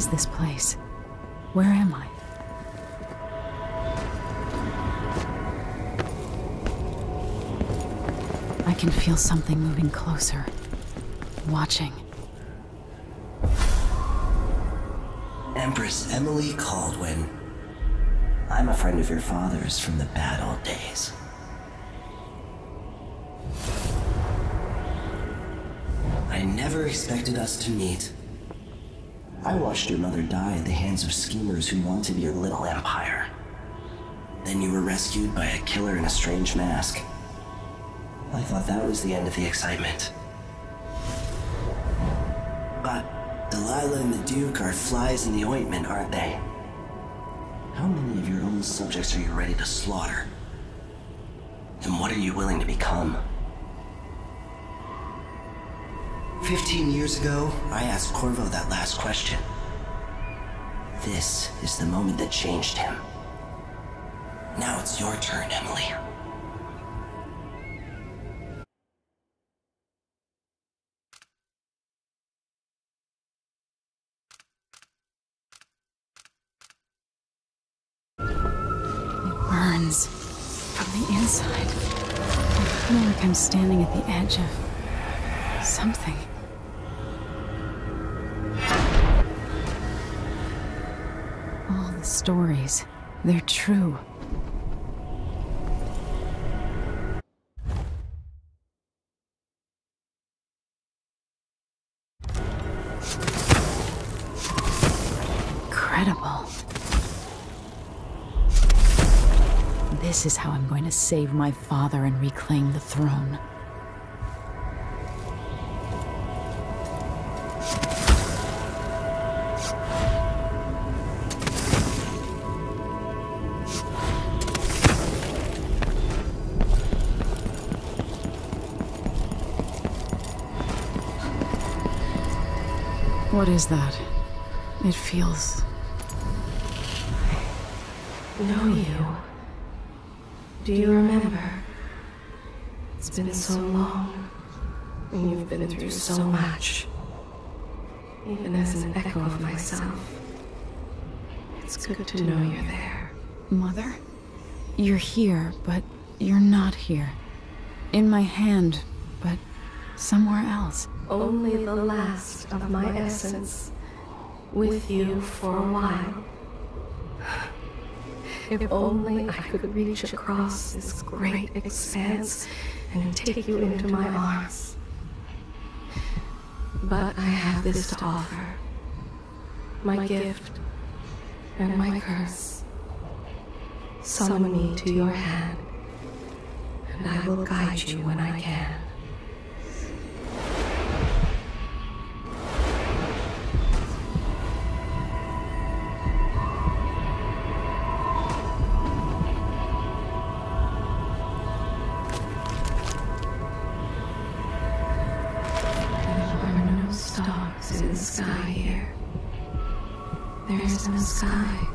is this place? Where am I? I can feel something moving closer. Watching. Empress Emily Caldwin. I'm a friend of your father's from the bad old days. I never expected us to meet. I watched your mother die at the hands of schemers who wanted your little empire. Then you were rescued by a killer in a strange mask. I thought that was the end of the excitement. But Delilah and the Duke are flies in the ointment, aren't they? How many of your own subjects are you ready to slaughter? And what are you willing to become? 15 years ago, I asked Corvo that last question. This is the moment that changed him. Now it's your turn, Emily. Burns from the inside. I feel like I'm standing at the edge of something. All the stories, they're true. Incredible. This is how I'm going to save my father and reclaim the throne. What is that? It feels... Know you. Do you remember? It's been so long, and you've been through so much. Even as an echo of myself, it's good to know you're there. Mother? You're here, but you're not here. In my hand, but somewhere else. Only the last of my essence, with you for a while. If only I could reach across this great expanse and take you into my arms. But I have this to offer. My gift and my curse. Summon me to your hand, and I will guide you when I can. In the sky here. There is no sky.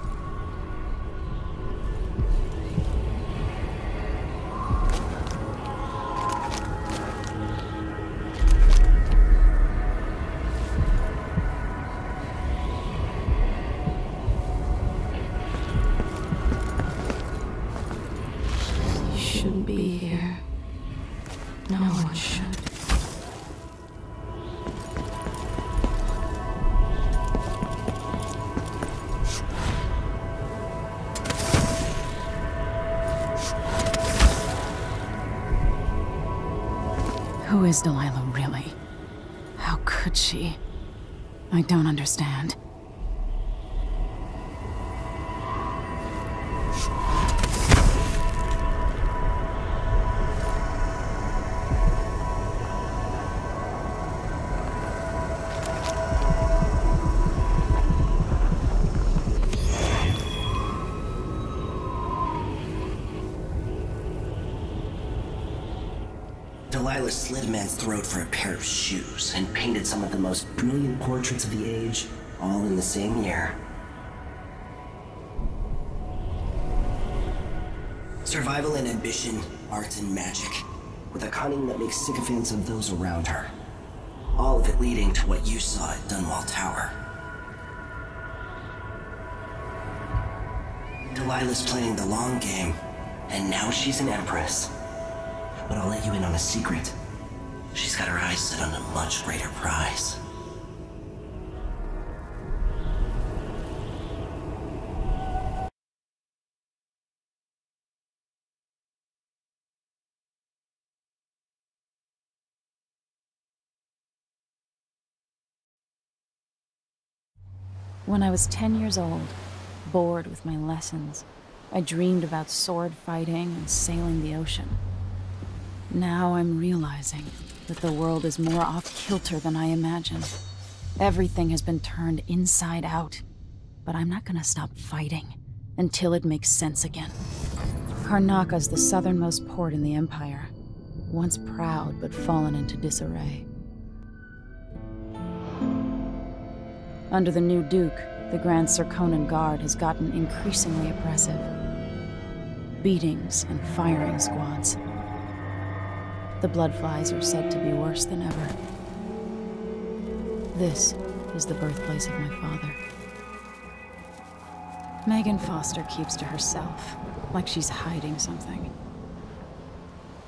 You shouldn't be here. No one should. Who is Delilah, really? How could she? I don't understand. Delilah slit a man's throat for a pair of shoes and painted some of the most brilliant portraits of the age, all in the same year. Survival and ambition, art and magic, with a cunning that makes sycophants of those around her. All of it leading to what you saw at Dunwall Tower. Delilah's playing the long game, and now she's an empress. But I'll let you in on a secret. She's got her eyes set on a much greater prize. When I was 10 years old, bored with my lessons, I dreamed about sword fighting and sailing the ocean. Now I'm realizing that the world is more off-kilter than I imagined. Everything has been turned inside out, but I'm not gonna stop fighting until it makes sense again. Karnaka's the southernmost port in the Empire, once proud but fallen into disarray. Under the new Duke, the Grand Serkonan Guard has gotten increasingly oppressive. Beatings and firing squads. The Bloodflies are said to be worse than ever. This is the birthplace of my father. Megan Foster keeps to herself, like she's hiding something.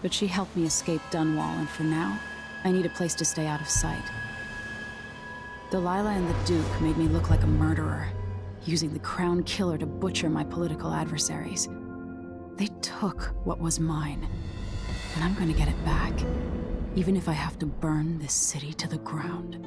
But she helped me escape Dunwall, and for now, I need a place to stay out of sight. Delilah and the Duke made me look like a murderer, using the Crown Killer to butcher my political adversaries. They took what was mine, and I'm gonna get it back, even if I have to burn this city to the ground.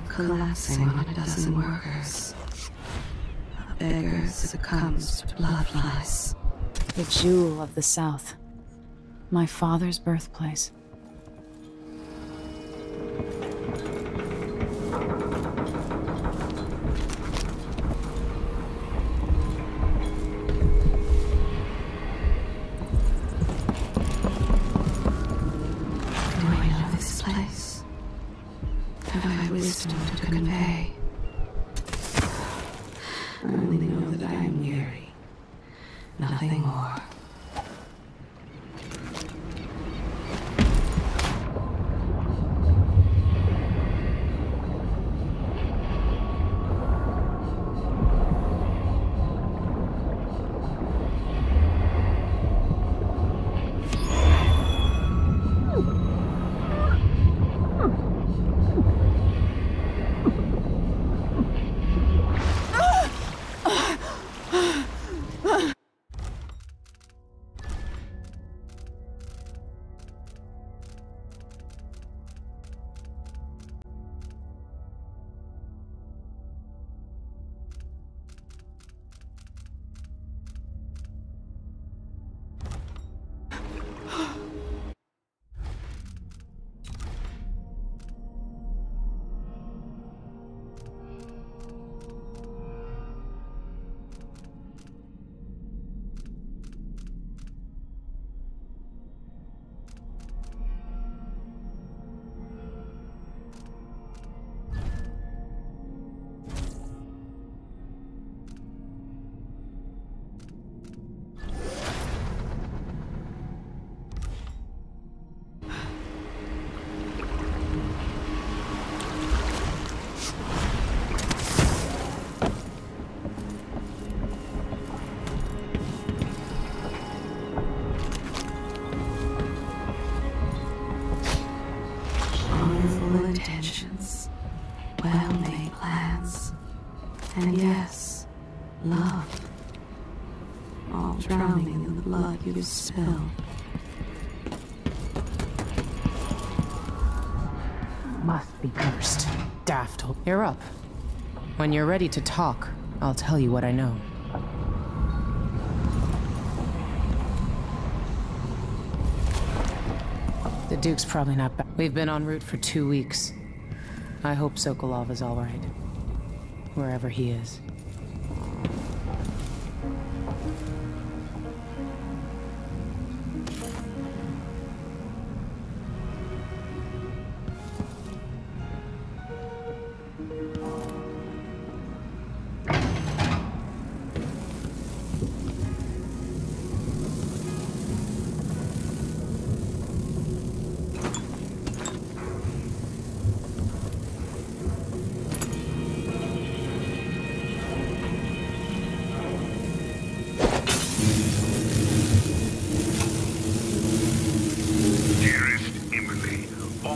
Collapsing on a dozen workers. A beggar succumbs to bloodflies. The jewel of the South. My father's birthplace. Do I know this place? Have I wisdom to convey? I only know that I Nothing more. Intentions, well-made plans, and yes, love, all drowning in the blood you've spilled. Must be cursed. Daft. You're up. When you're ready to talk, I'll tell you what I know. The Duke's probably not back. We've been en route for 2 weeks. I hope Sokolov is all right, wherever he is.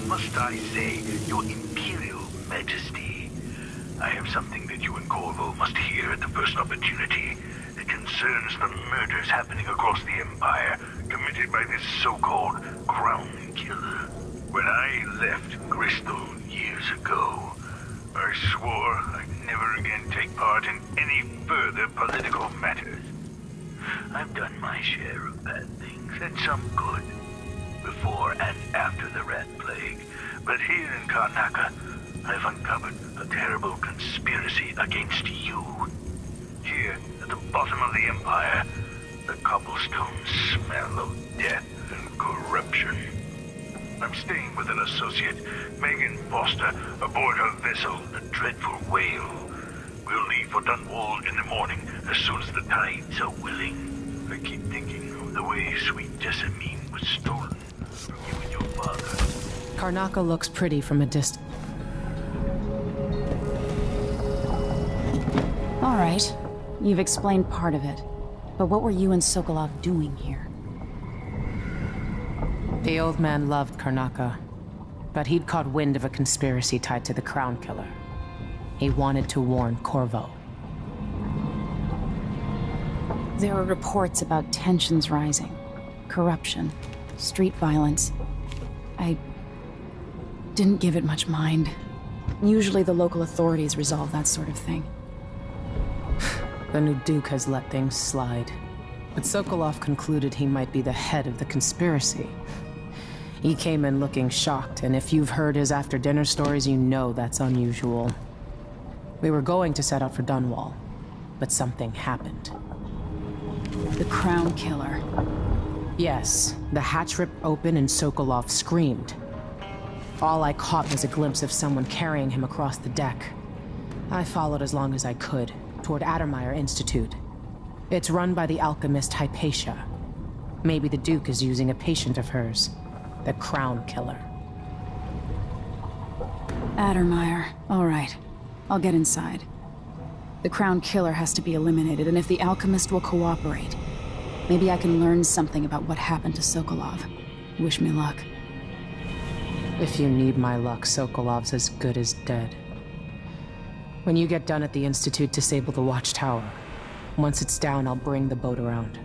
Must I say, Your Imperial Majesty, I have something that you and Corvo must hear at the first opportunity. It concerns the murders happening across the Empire, committed by this so-called Crown Killer. When I left Crystal years ago, I swore I'd never again take part in any further political matters. I've done my share of bad things, and some good, before and after the Rat Plague. But here in Karnaca, I've uncovered a terrible conspiracy against you. Here, at the bottom of the Empire, the cobblestones smell of death and corruption. I'm staying with an associate, Megan Foster, aboard her vessel, the Dreadful Whale. We'll leave for Dunwall in the morning, as soon as the tides are willing. I keep thinking of the way sweet Jessamine was stolen from you and your father. Karnaca looks pretty from a distance. All right. You've explained part of it. But what were you and Sokolov doing here? The old man loved Karnaca, but he'd caught wind of a conspiracy tied to the Crown Killer. He wanted to warn Corvo. There were reports about tensions rising, corruption, street violence. I didn't give it much mind. Usually the local authorities resolve that sort of thing. The new Duke has let things slide. But Sokolov concluded he might be the head of the conspiracy. He came in looking shocked, and if you've heard his after-dinner stories, you know that's unusual. We were going to set out for Dunwall, but something happened. The Crown Killer. Yes, the hatch ripped open and Sokolov screamed. All I caught was a glimpse of someone carrying him across the deck. I followed as long as I could, toward Addermeyer Institute. It's run by the alchemist Hypatia. Maybe the Duke is using a patient of hers, the Crown Killer. Addermeyer. All right. I'll get inside. The Crown Killer has to be eliminated, and if the alchemist will cooperate, maybe I can learn something about what happened to Sokolov. Wish me luck. If you need my luck, Sokolov's as good as dead. When you get done at the Institute, disable the watchtower. Once it's down, I'll bring the boat around.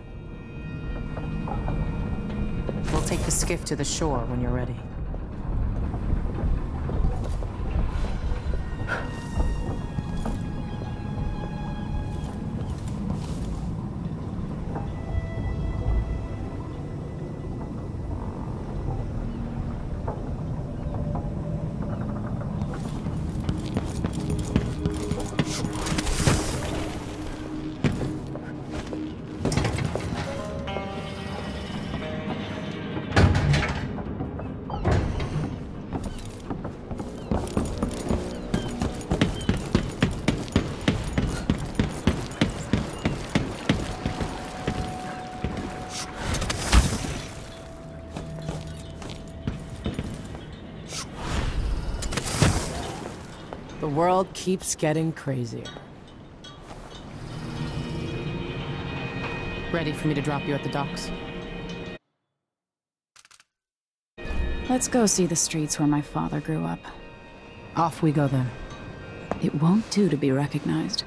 We'll take the skiff to the shore when you're ready. The world keeps getting crazier. Ready for me to drop you at the docks? Let's go see the streets where my father grew up. Off we go then. It won't do to be recognized.